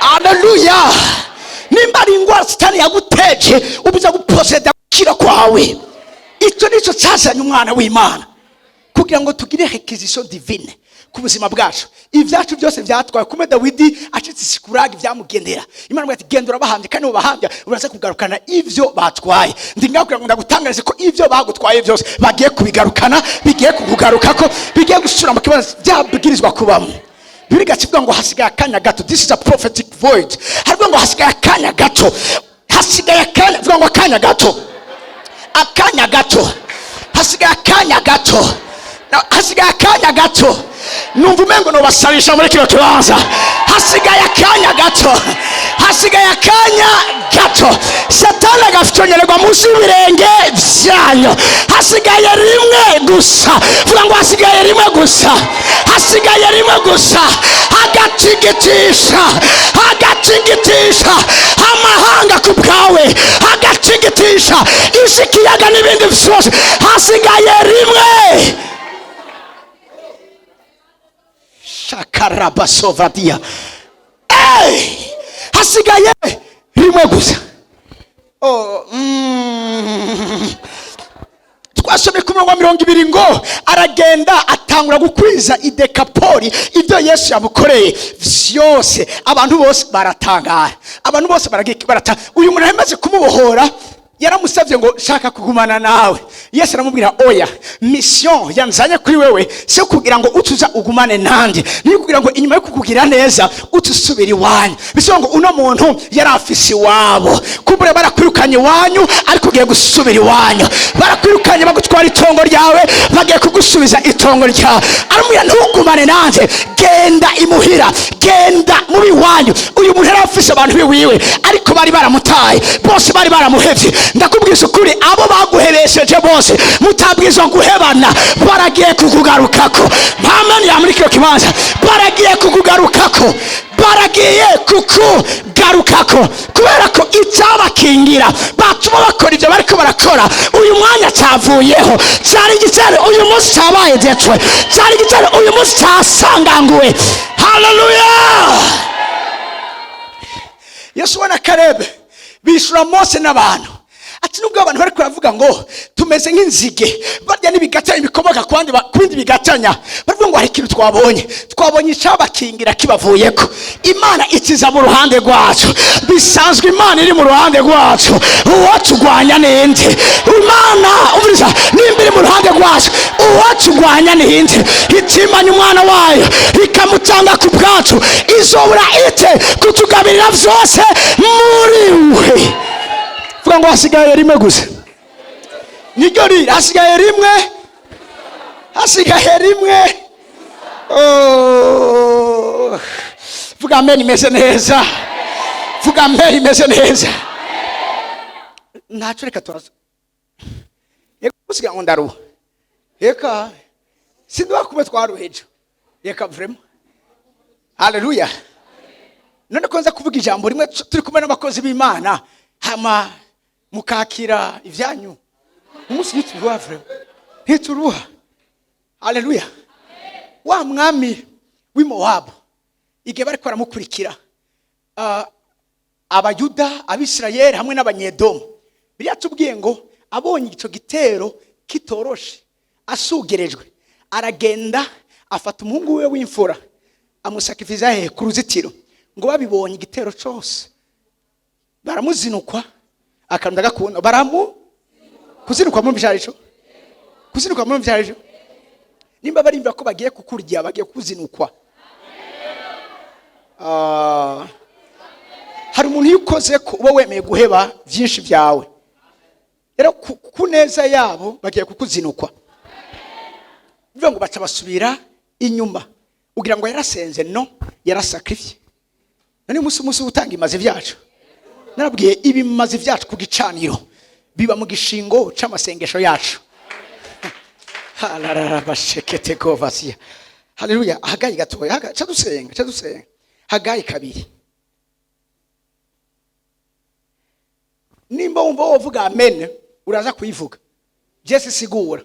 Haleluya. Nimba ari ingwara Satani yaguteje ubiza guposeda kira kwawe. Icyo nico cyazanye umwana w'Imana kugira ngo tugire réquisition divine ku buzima bwacu. Ivyacu byose byatwaye kume Dawidi acitse sikuraga byamugendera. Imana ngo ati gendura bahambye kandi ubahambya uraza kugarukana ivyo batwaye. Ndingakura ngo ndagutangarize ko ivyo bagutwaye byose bagiye kubigarukana, bigiye kukugarukako, bigiye gusura mu kibazo byabwirizwa kubamo. Biriga kivuga ngo hasigaye akanya gato. This is a prophetic void. Harimo ngo hasigaye akanya gato. Hasigaye akanya, vuga ngo akanya gato. Akanya gato. Hasigaye akanya gato. Hasigaye akanya gato. Numva umengo no basabisha muri kino kibanza. Hasigaye akanya gato. Hasigaye akanya gato. Satani agafitonyerwa munsi y'ibirenge byanyu. Hasigaye rimwe gusa. Vuga ngo hasigaye rimwe gusa. Hasigaye rimwe gusa. Hagacigitisha. Hagacigitisha. Amahanga ku bwawe. Hagacigitisha. Isi kiyaga n'ibindi byose. Hasigaye rimwe. shakarabasovadia. Hasigaye rimwe gusa. Twasomye ku murongo wa 20 ngo aragenda atangura gukwiza idekapoli ibyo Yesu yamukoreye vyose. Abantu bose baratangara, abantu bose barata. Uyu muntu yamaze kumubohora, yaramusavye ngo shaka kugumana nawe. Yesu aramubwira oya, mission yanzanye kuri wewe cyo kugira ngo utuza ugumane nanje, ni kugira ngo inyuma yo kukugira neza utusubira iwanyu. Bisho ngo uno muntu yarafisi wabo kubure barakwirukanye wanyu ariko ugiye gusubira iwanyu. Barakwirukanye bagutwara itongo ryawe bagiye kugusubiza itongo ryawe. Aramubwira ntugumane nanje, genda imuhira, genda mubi wanyu. Uyu muntu yarafise abantu biwiwe ariko bari baramutaye, bose bari baramuhevye. Ndakubwiza ukuri abo baguhebesheje bose mutabwiza guhebana baragiye kukugarukako. Mpamani ya muri kyo kibanza baragiye kukugarukako, baragiye kukugarukako kubera ko icyabakingira batuma bakora ibyo bariko barakora. Uyu mwanya cyavuyeho, cyari gitare uyu munsi cyabaye detwe, cyari gitare uyu munsi cyasanganguwe. Haleluya! Yesu wana Kalebe bishura Mose n'abantu ati nubwo abantu bari kuravuga ngo tumeze nk'inzige barya n'ibigatanya bikomoka ku bindi bigatanya, bavuga ngo hari ikintu twabonye icyabakingira kibavuyeko. Imana itiza mu ruhande rwacu, bisanzwe Imana iri mu ruhande rwacu. Uwatugwanya ninde? Imana umuriza nimba iri mu ruhande rwacu, uwatugwanya ninde? Itimanya umwana wayo ikamutanga ku bwacu, izobura ite kutugabirira vyose muri we. Vuga ngo hasigaye rimwe gusa. Niryo riri hasigaye rimwe. Hasigaye rimwe. Vuga amen imeze neza. Vuga amen imeze neza. Ntacu reka turaza. Yego usiga ngo ndaruha. Eka sindwa kuba twaruheje. Eka vraiment. Haleluya. None konza kuvuga ijambo rimwe turi kumwe n'abakozi b'Imana hama mukakira ivyanyu umunsi nituruha vraiment nituruha. Haleluya. Wa mwami w'Imowabu igihe bariko baramukurikira abayuda abisirayeli hamwe n'abanyedomu, biratubwiye ngo abonye ico gitero kitoroshe asugerejwe, aragenda afata umuhungu we w'imfura amusakifiza he ku ruzitiro. Ngo babibonye igitero cyose baramuzinukwa akandaga kubona kuzinukwa mu byarico, kuzinukwa mu byarico. Nimba barimba ko bagiye kukurya bagiye kuzinukwa. Hari umuntu yukoze ko uba wemeye guheba byinshi byawe, rero kuneza yabo bagiye kukuzinukwa. Bivuga ngo baca basubira inyuma ugira ngo yarasenze no yarasakrifye. Nani musi utanga imaze vyacu. Narabwiye ibimaze vyacu ku gicaniro biba mu gishingo c'amasengesho yacu. Halarara bashekete govasia. Haleluya. Hagayi gatoya cadusenga. Hagayi kabiri. Nimba wumva wovuga amen uraza kuyivuga. Jese sigura.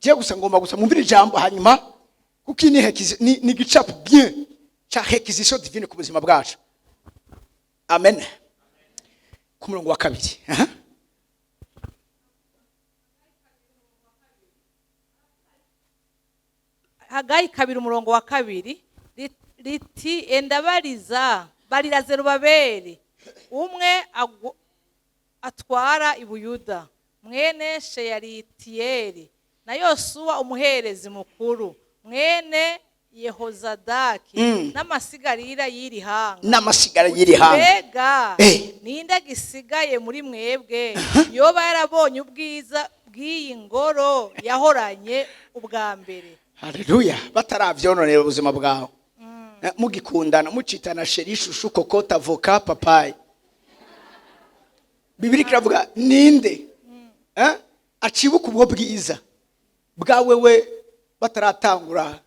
Je gusa ngomba gusa mumvira ijambo hanyuma kuko ni gicapo bien cha réquisition divine ku buzima bwacu. Amen. Ku murongo wa kabiri. Hagayi kabiri umurongo wa kabiri riti endabariza barira Zerubabeli umwe atwara ibuyuda mwene Sheyalitieli na Yosuwa umuherezi mukuru mwene Yehozadaki n'amasigarira y'irihanga mbega ninde gisigaye muri mwebwe yoba yarabonye ubwiza bw'iyi ngoro yahoranye ubwa mbere. Haleluya. Bataravyononera ubuzima bwawe mugikundana mucitana sheri shushu kokota voka papayi. Bibiri kiravuga ninde acibuka ubwo bwiza bwawe we bataratangura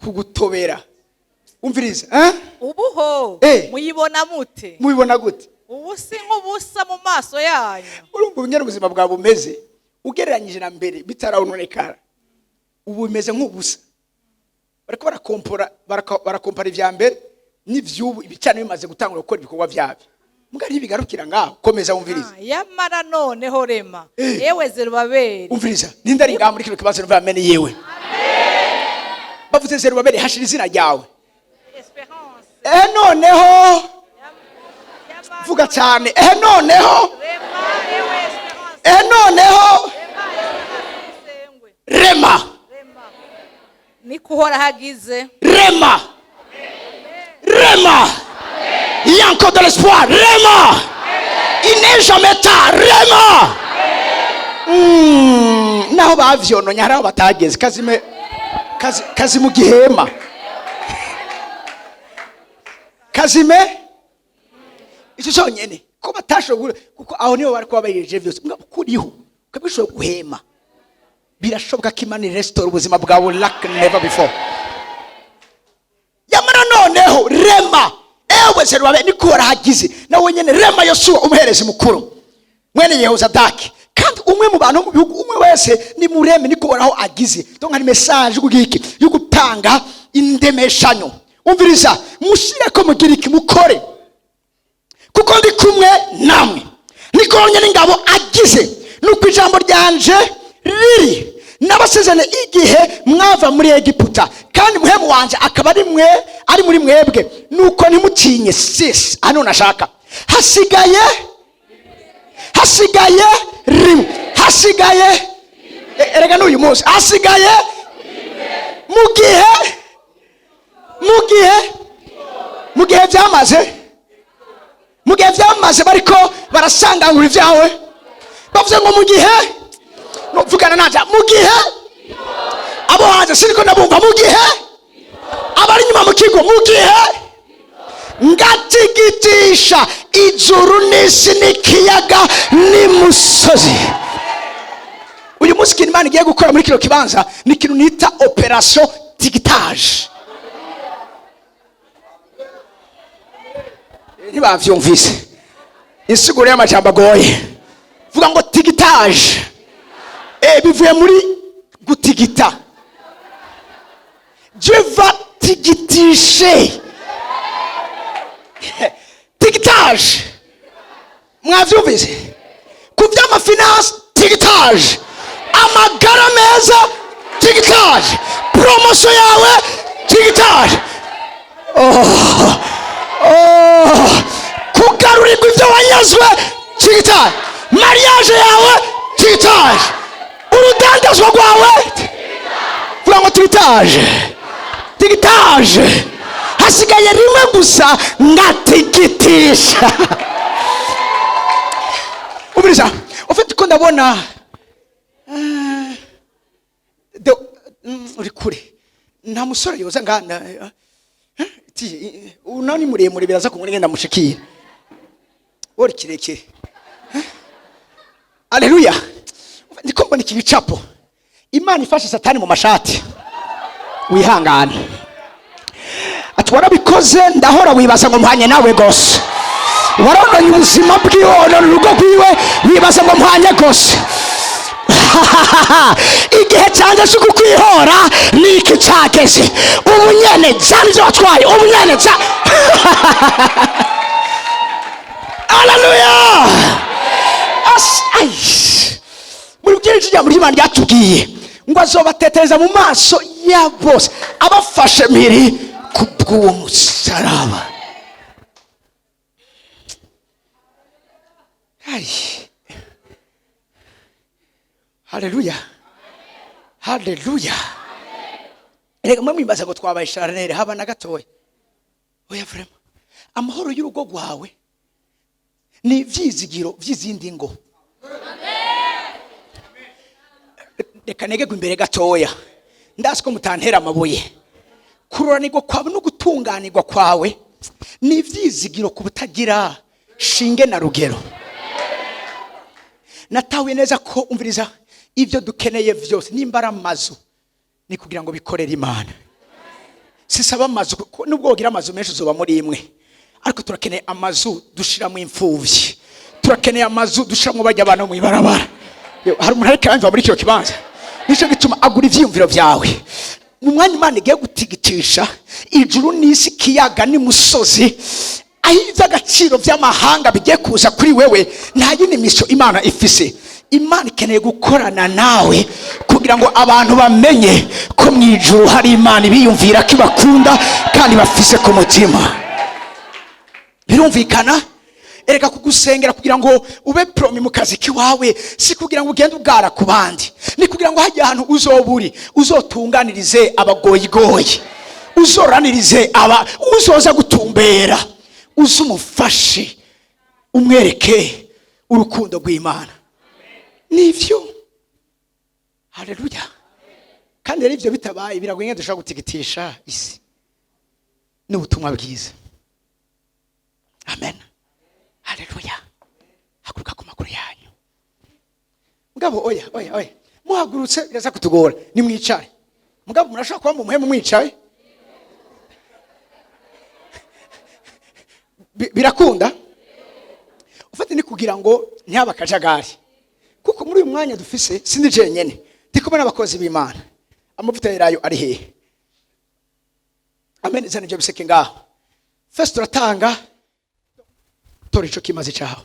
kugutobera. Umviriza ubuho muyibona mute? Muyibona gute? Ubusi nk'ubusa mu maso yanyu. Urumva ubunyana ubuzima bwa bumeze ugereranyije na mbere bitarawononekara. ubu bimeze nk'ubusa. Bariko barakompara ivya mbere n'ivyubu ibicaniro bimaze gutangura gukora ibikorwa vyabyo. Muga ntibigarukira ngaho, komeza wumviriza. Yamara noneho rema yewe Zerubabeli. Umviriza, ninde ari ngaho muri kino kibazo numva amene yewe. Bavuze Zerubabeli hashira izina ryawe. Esperance. Noneho vuga cyane. Noneho noneho rema ni kuhora hagize rema il y a encore de l'espoir. Rema il n'est jamais tard. Rema naho bavyononye haraho batageze kazi mu gihema kazime icyo cyonyene ko batashobora kuko aho niho bari kubabayeje byose kuriho ukabishobora guhema birashoboka ko Imana restore ubuzima bwawe like never before. Yamara noneho rema ewe Zerubabeli ni kuhora hagize nawe nyene rema Yosuwa umuherezi mukuru mwene Yehozadaki kandi umwe mu bantu mu bihugu umwe wese ni mureme ni kuhoraho agize donc hari message kugiki yo gutanga indemeshanyo. Umviriza mushire ko mugiriki mukore kuko ndi kumwe namwe niko nyene ngabo agize nuko ijambo ryanje riri nabasezerane igihe mwava muri Egiputa kandi muhemu wanje akaba ari muri mwebwe nuko ntimutinye sis ano nashaka hasigaye rimwe hasigaye erega n'uyu munsi hasigaye mu gihe byamaze bariko barasangangura ibyawe bavuze ngo mu gihe vugana naja mu gihe abo hanze siniko nabumva mu gihe abari nyuma mu kigo mu gihe ngatigitisha ijuru n'isi n'ikiyaga n'imusozi. Uyu munsi ikintu Imana igiye gukora muri kino kibanza ni ikintu nita operation tigitage. Ntibavyumvise insiguro y'amajambo agoye vuga ngo tigitage bivuye muri gutigita. Dieu va tigitisher tigitage. Mwavyumvise ku by'amafinance tigitage, amagara meza tigitage, promotion yawe tigitage, kugarurirwa ibyo wanyazwe tigitage, mariage yawe tigitage, urudandazwa rwawe vuga ngo tigitage hasigaye rimwe gusa ngatigitisha. Ubiriza ufite ko ndabona uri kure nta musore yoza ngana unani muremure biraza kumurengenda mushikira uri kirekire. Haleluya. Ndiko mbona iki gicapo Imana ifashe Satani mu mashati wihangane ati warabikoze ndahora wibaza ngo mpanye nawe gose warononye ubuzima bw'iwe n'urugo rwiwe wibaza ngo mpanye gose igihe cyanje cyo kukwihora niki cyageze umunyene zanze watwaye umunyene za haleluya. Muri byinshi bya muri Imana ryatubwiye ngo azobatetereza mu maso ya bose abafashe miri kubw'uwo musaraba. Haleluya. Haleluya. Reka mwimbaza ngo twabaye sharanere haba na gatoya. Oya vrema. Amahoro y'urugo rwawe ni vyizigiro vy'izindi ngo. Reka negegwe imbere gatoya ndasi ko mutantera amabuye kururanirwa kwawe no gutunganirwa kwawe ni vyizigiro ku butagira shinge na rugero. Natawe neza ko umviriza ivyo dukeneye vyose nimbara amazu ni kugira ngo bikorere Imana. Sisaba amazu nubwo wogira amazu menshi uzoba muri imwe ariko turakeneye amazu dushiramo imfuvyi, turakeneye amazu dushiramo bajya abantu mu ibarabara. Hari umuntu ariko yamva muri cyo kibanza nico gituma agura ivyiyumviro vyawe mu mwanya Imana igiye gutigitisha ijuru n'isi, kiyaga n'imusozi, aho ivy'agaciro vy'amahanga bigiye kuza kuri wewe. Nta yindi misho Imana ifise. Imana ikeneye gukorana nawe kugira ngo abantu bamenye ko mwijuru hari Imana ibiyumvira ko ibakunda kandi bafise ku mutima. Birumvikana? Ereka kugusengera kugira ngo ube promi mu kazi kiwawe, si kugira ngo ugende ugara ku bandi, ni kugira ngo hajye ahantu uzoburi uzotunganirize abagoyigoyi, uzoranirize uzoza gutumbera, uzumufashe umwereke urukundo rw'Imana. Nivyo. Haleluya. Kandi rero ivyo bitabaye biragoye dushaka gutigitisha isi n'ubutumwa bwiza. Amen. Haleluya. Hakuruka ku makuru yanyu. Mugabo oya. Muhagurutse biraza kutugora. Ni mwicare. Mugabo murashaka kuba mu muhemu mwicaye? Birakunda? Ufate ni kugira ngo ntihaba akajagari. Kuko muri uyu mwanya dufise sindi jenyene. Ndi kumwe n'abakozi b'Imana. Amavuta yerayo ari hehe? Amen. Zana ibyo biseke ngaho. First turatanga tori ico kimaze cyaho.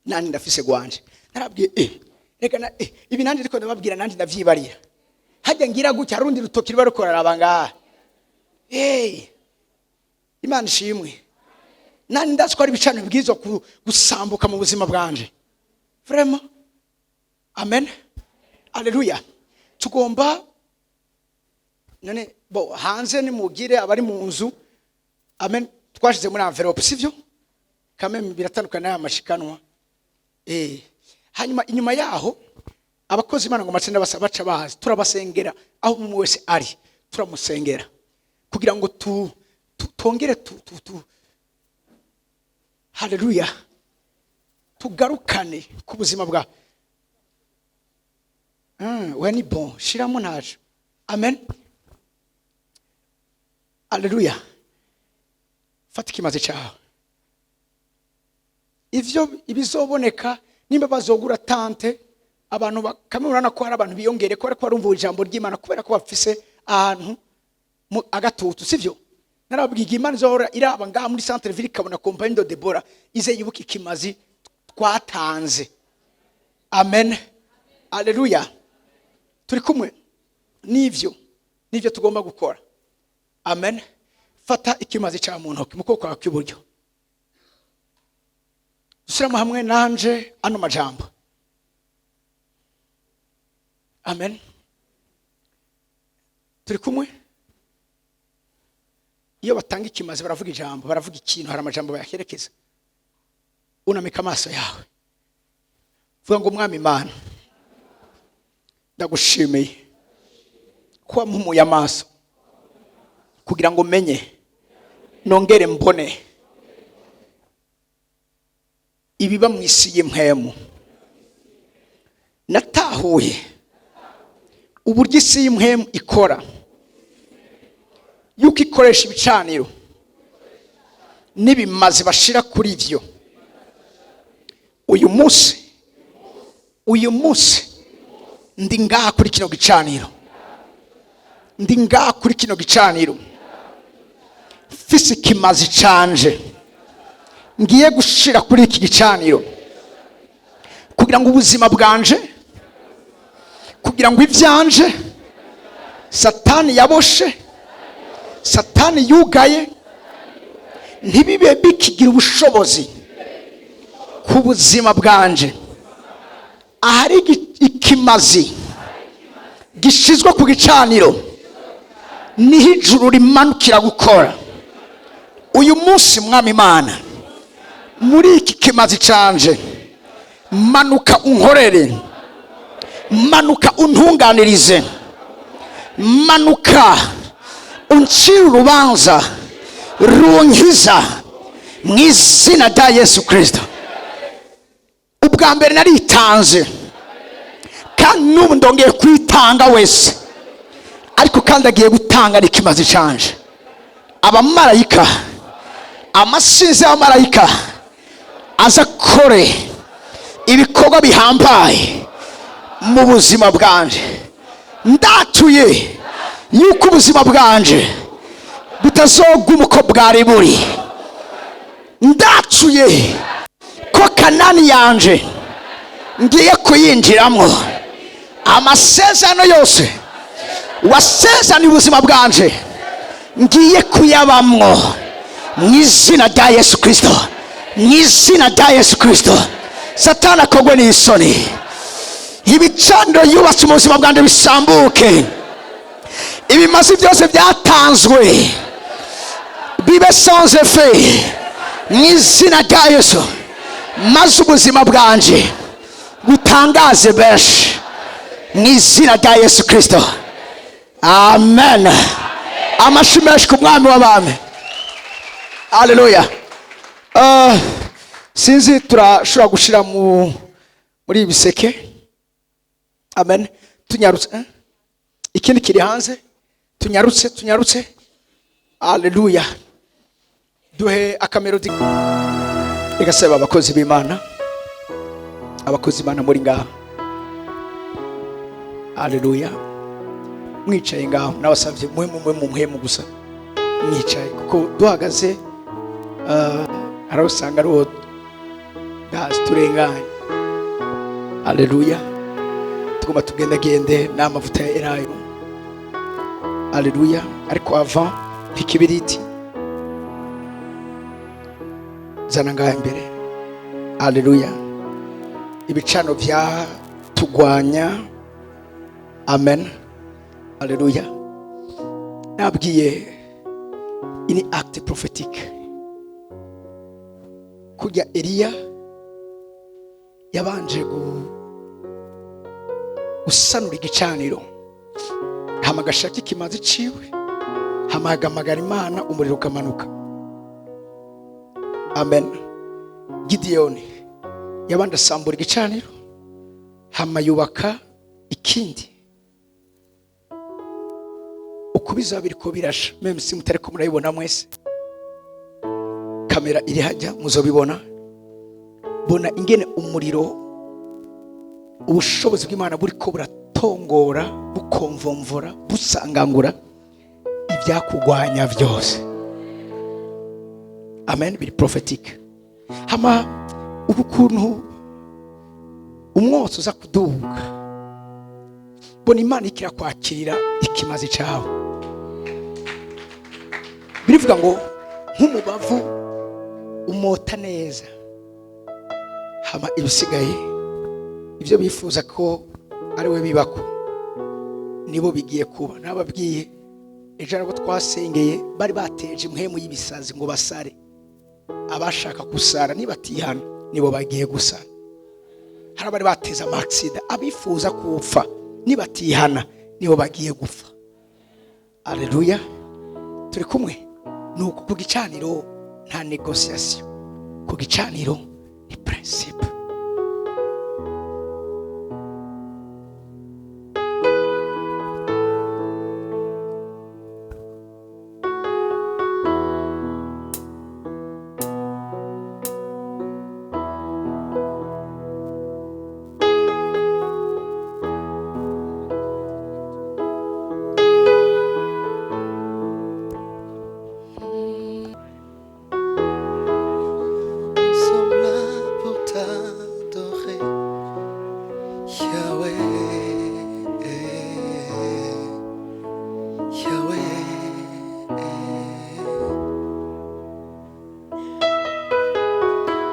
Nani ndafise gwanje. Narabwiye reka ibi nandi ndiko ndababwira nandi ndavyibarira. Hajya ngira gutya rundi rutoki riba rukora rabanga. Imana ishimwe. Nani ndaswa ari bicano bwizo gusambuka mu buzima bwanje. Vraiment. Amen. Haleluya. Tugomba none hanze ni mugire abari mu nzu. Amen. Twashize muri envelope sivyo? Kameme biratandukana y'amashikanwa. Hanyuma inyuma yaho abakozi Imana ngo matsinda baca bazi turabasengera aho umwe wese ari, turamusengera kugira ngo tongere haleluya, tugarukane ku buzima bwa we ni bon shiramo naje. Amen. Haleluya. Fata ikimaze cyawe. Ivyo ibizoboneka nimba bazogura tante abantu bakamurana ko hari abantu biyongere ko ariko barumva ijambo ry'Imana kubera ko bafise ahantu agatutu sivyo. Narabwiga Imana izora iraba ngaha muri centre ville kabona compagnie de DEBORA ize yibuka ikimazi twatanze. Amen. Haleluya. Turi kumwe nivyo tugomba gukora. Amen. Fata ikimazi cya muntu muko kwa kiburyo. Dusiramo hamwe nanje ano majambo. Amen. Turi kumwe. Iyo batanga ikimazi baravuga ijambo, baravuga ikintu, hari amajambo bayaherekeza. Unamika amaso yawe. Vuga ngo Mwami Imana, ndagushimiye ko wampumuye amaso kugira ngo menye nongere mbone ibiba mu isi y'impwemu. Natahuye uburyo isi y'impwemu ikora, yuko ikoresha ibicaniro n'ibimazi bashira kuri ivyo. Uyu munsi ndi ngaha kuri kino gicaniro, fisi kimazi canje ngiye gushira kuri iki gicaniro kugira ngo ubuzima bwanje, kugira ngo ivyanje Satani yaboshe, Satani yugaye, ntibibe bikigira ubushobozi ku buzima bwanje. Ahari ikimazi gishizwe ku gicaniro niho ijuru rimanukira gukora. Uyu munsi Mwami Imana, muri iki kimazi canje manuka unkorere, manuka untunganirize, manuka uncira urubanza runkiza mu izina rya Yesu Kristo. Ubwa mbere naritanze kandi n'ubu ndongeye kwitanga wese, ariko kandi agiye gutanga n'ikimazi canje. Abamarayika, amasinzi y'abamarayika aza kore ibikorwa bihambaye mu buzima bwanje. Ndatuye yuko ubuzima bwanje butazoguma uko bwari buri. Ndatuye ko Kanani yanje ngiye kuyinjiramo. Amasezerano yose wasezeraniye ubuzima bwanje ngiye kuyabamwo mu izina rya Yesu Kristo. Mu izina rya Yesu Kristo. Satani akogwe n'isoni. Ibicaniro yubatse mu buzima bwanje bisambuke. Ibimazi byose byatanzwe bibe sans effet mu izina rya Yesu. Maze ubuzima bwanje butangaze benshi mu izina rya Yesu Kristo. Amen. Amashimeshi ku mwami w'abami. Haleluya. Sinzi turashobora gushira muri ibiseke. Amen. Tunyarutse. Ikindi kiri hanze. Tunyarutse. Haleluya. Duhe akamelodi. Reka saba abakozi b'Imana. Abakozi b'Imana muri ngaha. Haleluya. Mwicaye ngaho nabasavye muhemu gusa. Mwicaye kuko duhagaze arasanga ro gas turenganye. Haleluya. Tugomba tugendagende n'amavuta ya Elayo. Haleluya. Ariko avant ikibiriti zana ngaha imbere. Haleluya. Ibicano vya tugwanya. Amen. Haleluya. Nabwiye ini acte prophétique. Kujya Eliya yabanje gusanura igicaniro. Hamagashaka ikimazi ciwe. Hamagamagara Imana umuriro ukamanuka. Amen. Gideoni yabanje asambura igicaniro. Hamayubaka ikindi. Ukubiza biriko birasha. Meme si mutari ko murayibona mwese. Kamera iri hajya muzobibona. Bona ingene umuriro ubushobozi bw'Imana buriko buratongora, bukomvomvora, busangangura ibyakugwanya byose. Amen. Biri prophetique. Hama ubukuntu umwotso uza kuduga. Bona Imana ikira kwakirira ikimazi cyawe. Birivuga ngo nk'umubavu umota neza. Hama ibisigaye ibyo bifuza ko ari we bibako nibo bigiye kuba. Nababwiye ejo nabo twasengeye bari bateje impwemu y'ibisazi ngo basare. Abashaka gusara nibatihana nibo bagiye gusara. Hari bari bateza amaksida abifuza kupfa nibatihana nibo bagiye gupfa. Haleluya. Turi kumwe. Nuko ku gicaniro nta negotiation. Ku gicaniro ni principe.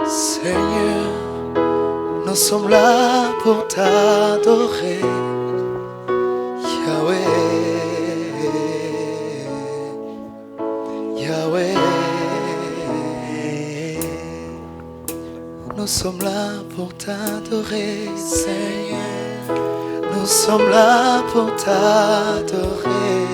Seigneur, nous sommes là pour t'adorer. Yahweh, Yahweh, nous sommes là pour t'adorer, Seigneur. Nous sommes là pour t'adorer.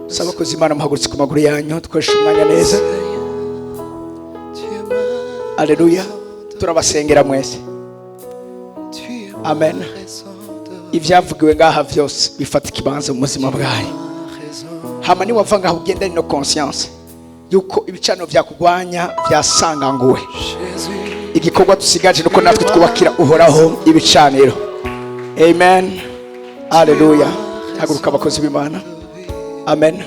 Saba ko Imana muhagurutse ku maguru yanyu dukoresha umwanya neza. Haleluya. Turabasengera mwese. Amen. Ibyavugiwe ngaha byose bifata ikibanza mu buzima bwawe. hama ni wava ngaho ugendane no conscience yuko ibicaniro vyakugwanya vyasanganguwe. Igikorwa dusigaje nuko natwe twubakira uhoraho ibicaniro. Amen. Hallelujah. Haguruka abakozi b'Imana. Amen.